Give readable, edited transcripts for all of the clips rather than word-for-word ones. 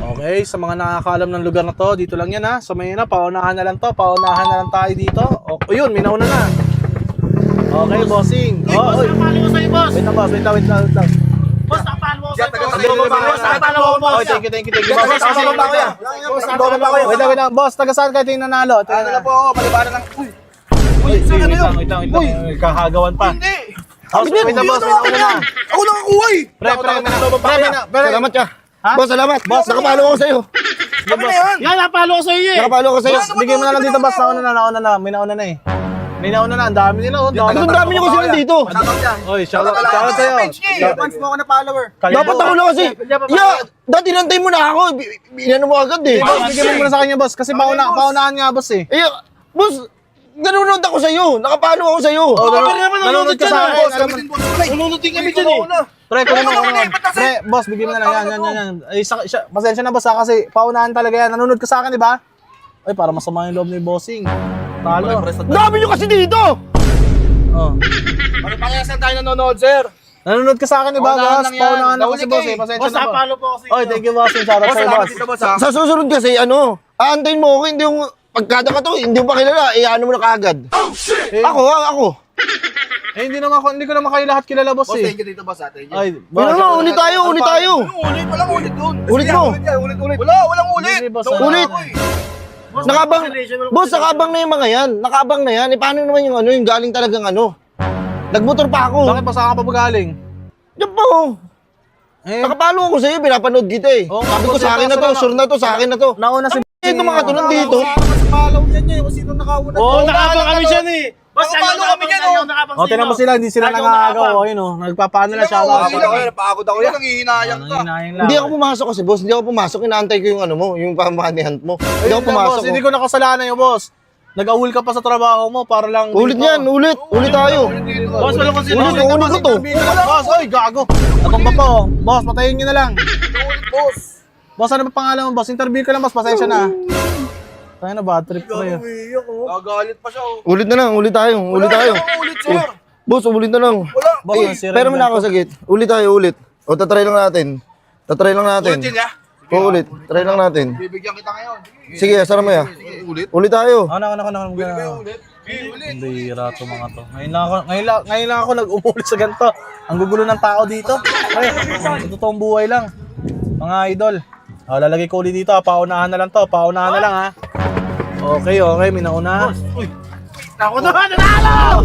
Okay, sa mga nakakaalam ng lugar na to, dito lang yan ha. So may na, paunahan na lang to. Paunahan na lang tayo dito. O yun, may nauna na. Okay, bossing. Oh, oy. Nakapalo ko sa'yo, boss. Wait lang, boss. Wait lang. Boss, nakapalo ko sa'yo, boss. Boss, Nakapalo ko, boss. Oh, thank you. Wait lang. Boss, taga saan kayo yung nanalo? Ano na po ako, palibaran ng... Uy, wait lang. Kakagawan pa. Hindi! Wait lang, boss. May nauna na. Ako nakakuha eh! Pre. Salamat ka. Ha? Boss, salamat. Boss, nakapalo ako sa'yo. Kami na yan! Yan, napalo ko sa'yo eh. Nakapalo ako sa'yo. Bigyan mo na lang dito, boss. Nauna na. May nauna na eh. Ang dami nila. Oh. Ang dami niyo kasi nandito. Oy, shoutout sa'yo. Fans mo ako na follower. Dapat ako lang kasi. Dati nantay mo na ako. Inano mo agad eh. Boss, bigyan mo muna sa kanya, boss. Kasi paunahan nga, boss eh. Boss, nanonood ako sa'yo. Nakapalo ako sa'yo. Nanonood ka sa akin. Nanonood din kami dyan eh. Pre, kunin mo. Pre, boss, bigyan mo na lang. Yan. Ay, pasensya na, boss, ha, kasi paunahan talaga yan. Nanonood ka sa akin, di ba? Ay, para masama yung loob ni bossing. Talo. Dami niyo kasi dito. Oh. Ano pa kaya saan tayo nanonood, sir? Nanonood ka sa akin, di ba, Paunahan boss? lang yan. Paunahan ako si Nahuli boss, ka eh. eh. Pasensya Boss, na, boss. napalo po ako sa'yo. Oy, thank you, boss. Shoutout Boss, sa'yo, salamat boss. dito, boss, ha? Sa susunod kasi aantayin mo ako. Hindi yung pagkada ka to. Hindi mo pa kilala. Ano mo na kaagad. Eh, Ako. hindi ko naman kayo lahat kilala, boss, Boss, eh. thank you dito, boss, ha? Thank you. Ay, Ulit tayo. Walang ulit dun. Ulit mo. Ulit. Walang ulit. Hindi, boss, Ulit. Boss, Nakabang, congratulations. boss, nakabang na yung mga yan. Nakabang na yan. Eh, paano naman yung galing talagang Nagmotor pa ako. Bakit pa saan ka pa magaling? Diyan pa oh. Eh, Nakapalo ako sa'yo, pinapanood kita eh. Oo, Sabi ko boss, sa akin na to, sure na to, sa akin na to. nauna si Eh, itong mga to nandito. Follow yan niya, kung sino nakauna. Oo, nakabang kami dyan eh. Boss, Nakapalo kami dyan, oh. O, tinan mo sila, hindi sila nangagaw. O, yun o, nagpapaano lang siya. Napagod ako yan. Nangihinayang ka. Hindi ako pumasok kasi boss, hindi ako pumasok. Inaantay ko yung yung pamanihan mo. Hindi ako pumasok. Hindi ko nakasalanan yung boss. Nag-awul ka pa sa trabaho mo para lang Ulit yan, ulit tayo. Boss, wala kong sino. Ulit ko to. Boss, oy, gago. Natumba pa oh. Boss, patayin nyo na lang. Boss. Boss, ano ba pangalan mo, boss? Interview ka lang, boss. Pasensya na. Tayo na, bad trip ko yun. Gagalit pa siya, oh. Ulit na lang, ulit tayo. Ulit, sir. Boss, ulit na lang. Wala. Boss, nasira Pero yung mo na ako sagit. Ulit tayo, ulit. O, tatry lang natin. Ulit yun, ya? O, ulit. Try lang natin. Bibigyan kita ngayon. Sige, asara mo ya. Ulit. Ulit tayo. Ano. Ulit. Hindi rato mga to. Ngayon lang ako nag-umuli sa ganito. Ang gugulo ng tao dito. Ay, totoong buhay lang. Mga idol. O, lalagay ko ulit dito. Paunahan na lang to. Paunahan na lang ha. Okay. May nauna. Ako na, nanalo!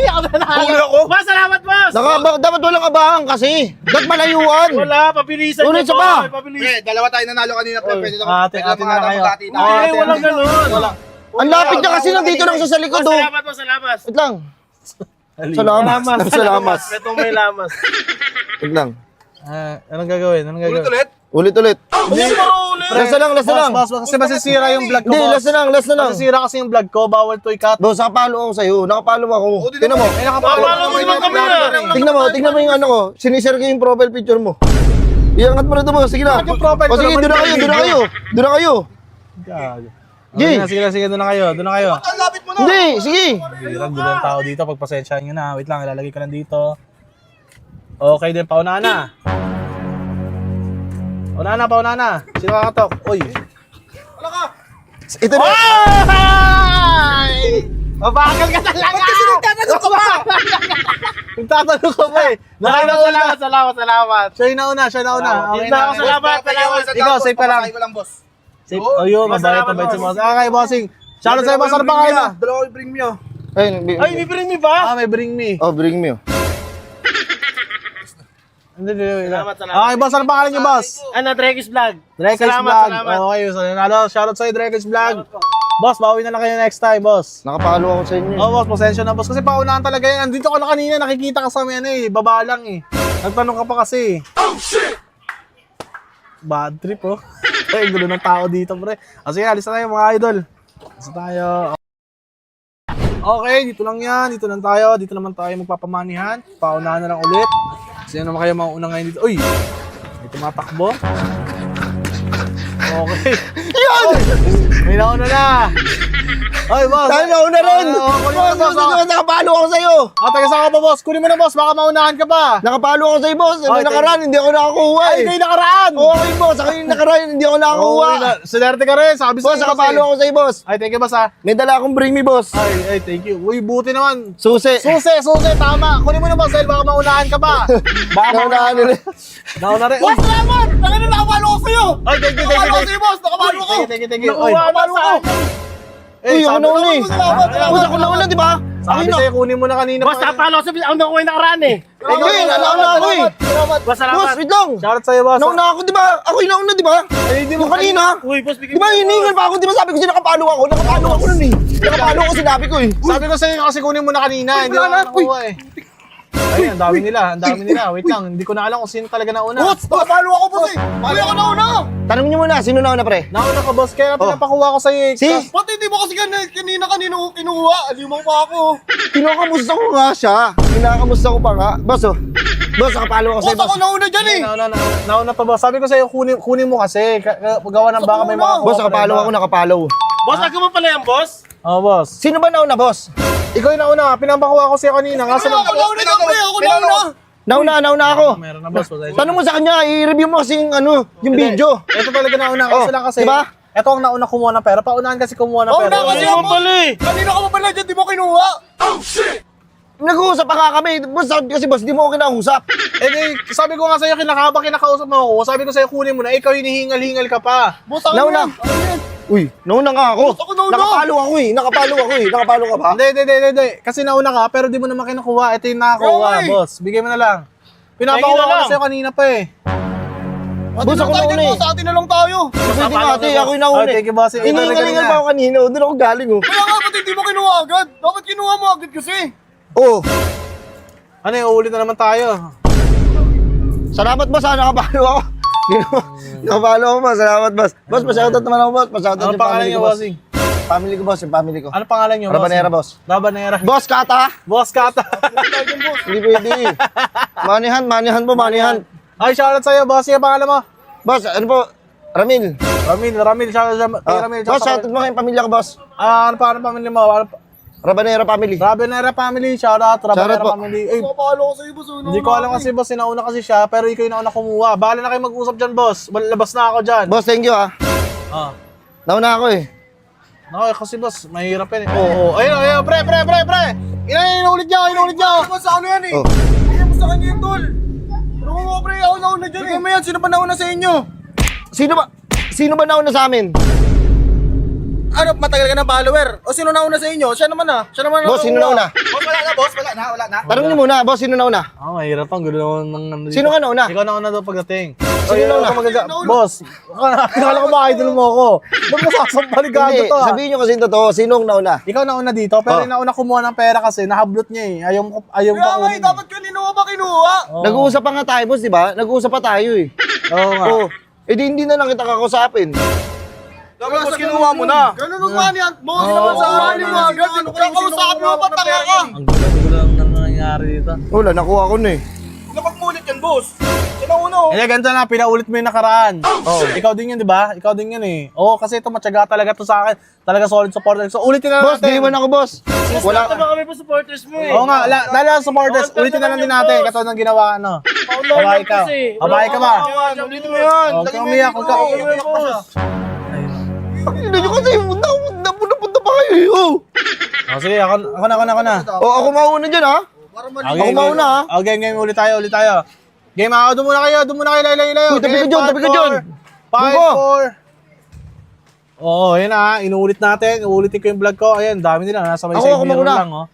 Ako nanalo! Boss, salamat, boss! Dapat walang abahan kasi. Dapat malayuan. Wala, papilisan Ulit niyo, isa pa. boy, papilisan. Pre, dalawa tayo nanalo kanina, pre. Pwede Ate na kayo. Ay, walang ganun. Ang lapit niya kasi nandito lang siya sa likod. Boss, Oh. salamat, boss, salamat. Wait lang. Salamat. Ito may lamas. Wait lang. Anong gagawin? Ulit. Ulit. Last Last na lang. Boss, kasi masisira yung vlog ko, Hindi, boss. last na lang. Masisira kasi yung vlog ko. Bawal to i-cut. Boss, nakapalo ako sa'yo. Nakapalo ako. Tingnan mo. Papalo mo naman kami na. Tingnan mo yung ko. Sinishare ko yung profile picture mo. Iangat mo na ito mo. Sige na. Yung profile O ko sige, naman doon na yung kayo. Doon na kayo. Gago. Gi. Sige, doon na kayo. Ang lapit mo na. Hindi, sige. Hirang gulo ng tao dito. Pagpasensyahan nyo na. Wait lang, ilalagay ko lang dito. Okay din, pauna na. Pauna na. Sino kakatok? Uy. Ito na. Mabagal ka talaga! Kasi nagtatanong ka pa. Nagtatanong ko ba eh. Salamat. Siya yung nauna. Okay na. Salamat. Ikaw, safe ka lang. Papasakay ko lang, boss. Safe. Ayun, mabait na bait si boss. Okay, bossing. Shoutout sa'yo, boss. Ano pa kayo na? Dalawa ko bring me, oh. Ay, may bring me ba? May bring me. Oh, bring me. Hindi. Salamat. Okay, boss. Ano pangalan niyo, boss? Ano, Drekis Vlog. Drekis Salamat. Vlog. Okay, so shoutout sa'yo, Drekis Vlog. Boss, bawi na lang kayo next time, boss. Nakapalo ako sa inyo. Oh, boss, pasensya na, boss. Kasi paunahan talaga yan. Andito ka na kanina, nakikita ka sa amin, baba lang eh. Nagtanong ka pa kasi. Oh, shit! Bad trip, oh. Ay, gulo ng tao dito, pre. Sige, alis na tayo, mga idol. Alis na tayo. Okay, dito lang yan. Dito lang tayo. Dito naman tayo magpapamanihan. Paunahan na lang ulit. Sino naman kayo mauna ngayon dito? Uy! May tumatakbo. Okay. Yan! May nauna na. Ay, boss. Dahil nauna rin. Kunin mo na, Boss, boss. nakapalo ako sa'yo. Taga saan ka pa, boss? Kunin mo na, boss. Baka maunahan ka pa. Nakapalo ako sa'yo, boss. Ano Ay, nakaraan, hindi ako nakakuha Ay, eh. kayo nakaraan. Okay, boss. Ako yung nakaraan, hindi ako nakakuha. Sinerte ka rin. Sabi Boss, nakapalo ako sa'yo, boss. Ay, thank you, boss, ha. May dala akong bring me, boss. Ay, thank you. Uy, buti naman. Susi. Susi, tama. Kunin mo na, boss, dahil baka maunahan ka pa. Baka Naunahan nila. Nauna rin. Boss, salamat! Tangin na nakapalo ko sa'yo! Ay, thank you. Nakapalo ko sa'yo, boss! Nakapalo ko! Thank you. Oy, Nakapalo ko! Uy, ako sabi- nauna eh. Salamat! Boss, ako nauna, di ba? Sabi sa'yo, kunin mo na kanina. Boss, napalo sa ang nakuha yung nakaraan eh. Ikaw yun, nauna ako eh. Salamat! Boss, Boss, salamat. wait lang. Shoutout sa'yo, boss. Nauna ako, di ba? Ako yung nauna, di ba? Yung kanina. Uy, boss, Di ba, hiningal pa ako, di ba sabi ko siya nakapalo ako? Nakapalo ako nun eh. Nakapalo ako, sinabi ko eh. Sabi ko sa'yo kasi kunin mo na kanina. Hindi ko wala na. nakuha eh. Ay, ang dami nila. Wait lang, hindi ko na alam kung sino talaga nauna. Boss, nakapalo ako, boss eh! Palo ako nauna! Tanong niyo muna, sino nauna pre? Nauna ka, boss. Kaya pinapakuha ko sa'yo eh. Si? Ba't hindi mo kasi kanina ko kinuha? Alimaw pa ako! Kinakamusta ko nga siya. Kinakamusta ko pa nga. Boss oh. Boss, nakapalo ako sa'yo, Boss, ako boss. nauna dyan eh! Nauna pa, boss. Sabi ko sa'yo, kunin mo kasi. Gawa ng baka may mga Boss, nakapalo ako, nakapalo. Boss, nagkaman pala yan, boss. Oh, boss. Sino ba nauna, boss? Ikaw yung nauna. Pinapakuha ko sa'yo kanina. Kaso Ako nauna dyan, pre! Ako nauna! Nauna ako. Meron na, boss. Tanong mo sa kanya, i-review mo kasi yung ano, yung video. Ito talaga nauna. Kaso Oh, lang kasi. diba? Ito ang nauna kumuha ng pera. Paunahan kasi kumuha ng Oo pera. na kasi Hindi mo ako! pala eh. Kanina ka pa pala dyan, di mo kinuha! Nag-uusap pa nga kami. Boss, kasi boss, di mo ako kinausap. Eh, sabi ko nga sa'yo, kinakausap mo ako. Sabi ko sa'yo, kunin mo na. Ikaw hinihingal-hingal ka pa. Boss, ako Nauna. Uy, nauna nga ako. Boss, ako nauna. Nakapalo ako eh. Nakapalo ka ba? Hindi. Kasi nauna ka, pero di mo naman kinukuha. Ito yung nakakuha, Okay. boss. Bigay mo na lang. Pinapakuha ko na sa'yo kanina pa eh. Boss, ako nauna eh. Boss, atin na lang tayo! Pwede nga ate, ako yung nauna Oh, thank you, boss. Ikaw talaga Hiningal na. pa ako kanina. Doon ako galing oh. Kaya nga, ba't hindi mo kinuha agad? Dapat kinuha mo agad kasi! Oh, Ano yung uulit na naman tayo? salamat boss ha, nakapalo ako. Nakapalo ako boss, salamat boss. Boss, pa-shoutout naman ako boss. Pa-shoutout Ano yung pangalan family niyo, ko boss. bossing? Family ko boss, yung family ko. Ano pangalan niyo, Rabanera boss. Rabanera. Boss, kata! Boss Kata. Hindi pwede. Manihan po, manihan. Ay, shoutout sa'yo, boss. Yung pangalan mo? Boss, ano po? Ramil. Ramil. Shoutout sa Ramil. Boss, shoutout mo kayong pamilya ko boss. Ano pamilya mo? Rabanera family. Rabanera family. Shoutout. Rabanera Shoutout po. family. Ay, Papalo ko sa'yo, boss. hindi ko alam kasi, boss. Sinauna kasi siya, pero ikaw yung nauna kumuha. Bahala na kayo mag-usap dyan, boss. Labas na ako dyan. Boss, thank you ha. Ah. Nauna ako eh. Okay, kasi boss, mahirap yan eh. Oo. Ayun, pre. Inulit niya. Boss, sa ano yan eh? Oh. Bigyan mo sa kanya yung tol! Ano mo, pre? Ako nauna dyan eh! Bigyan mo yan, sino pa nauna sa inyo? Sino ba nauna sa amin? Ano, matagal ka na follower? O sino nauna sa inyo? Siya naman ah! Siya naman Boss, sino nauna? Boss, wala na, boss! Wala na! Tanong niyo muna, boss, sino nauna? Mahirap ang gulo naman ng dito. Sino ka nauna? Ikaw nauna daw pagdating. Sino nauna? Boss, akala ko ba idol mo ako? Ba't mo sasampaligado Hindi, to ah? sabihin niyo kasi yung totoo, sinong nauna? Ikaw nauna dito, pero yung nauna kumuha ng pera kasi nahablot niya eh. Ayaw pa Kaya nga eh, kunin. dapat kanino ba kinuha? Oo. Nag-uusap pa nga tayo, boss, di ba? Nag-uusap pa tayo eh. Oo nga. Oo. Eh di hindi na lang kita kakausapin. Dapat boss, kinuha mo na! Ganun ang manihan mo! Hindi naman sa ano mo agad! Kakausapin mo pa tanga ka! Ang gulo ang nangyayari dito. Wala, nakuha ko na eh. Napagmulit yan, boss! Siya na una oh! Eh, ganito na, pinaulit mo yung nakaraan. Oh. Ikaw din yun, di ba? Ikaw din yun eh. Oo, kasi ito matyaga talaga to sa akin. Talaga solid supporter. So, ulitin na Boss, natin. di man ako, boss. Wala Wala. ba kami po supporters mo eh. Oo nga, dahil sa supporters, ulitin na lang din natin. Katulad ng ginawa, ano. Babae ka. Babae ka ba? Ulitin mo yan! Huwag kang umiyak, huwag kang umiyak. Hindi nyo kasi, punta pa kayo eh. Oh. Oh, sige, ako na. Oh, ako mauna dyan ha. Ako mauna ha. Oh, game, ulit tayo. Game ako, doon muna kayo, layo. Uy, tabi ka dyan. 5, 4. Oo, yun na, inuulit natin. Uulitin ko yung vlog ko. Ayan, dami nila. Nasa may Ako, side ako mirror mauna. lang, oh.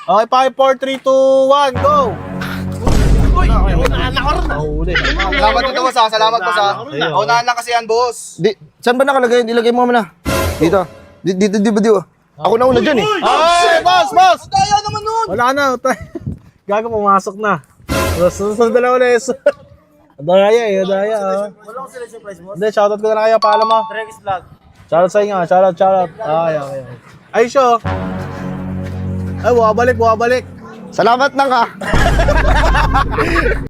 Okay, 5, 4, 3, 2, 1, go! Ulit. Salamat dito, boss ha! Salamat, boss ha! Ayun. Unahan lang kasi yan, boss! Saan ba nakalagay? Ilagay mo muna. Dito. Dito, di ba? Ako na una dyan eh. Ay, boss! Daya naman nun! Wala na. Gago, pumasok na. Susunod na lang ulit. Daya. Wala ko sila surprise, boss. Hindi, shoutout ko na lang kayo. Paalam mo. Regis Vlog. Shoutout sa inyo. Shoutout. Ay, show. Ay, buwabalik. Salamat na ka.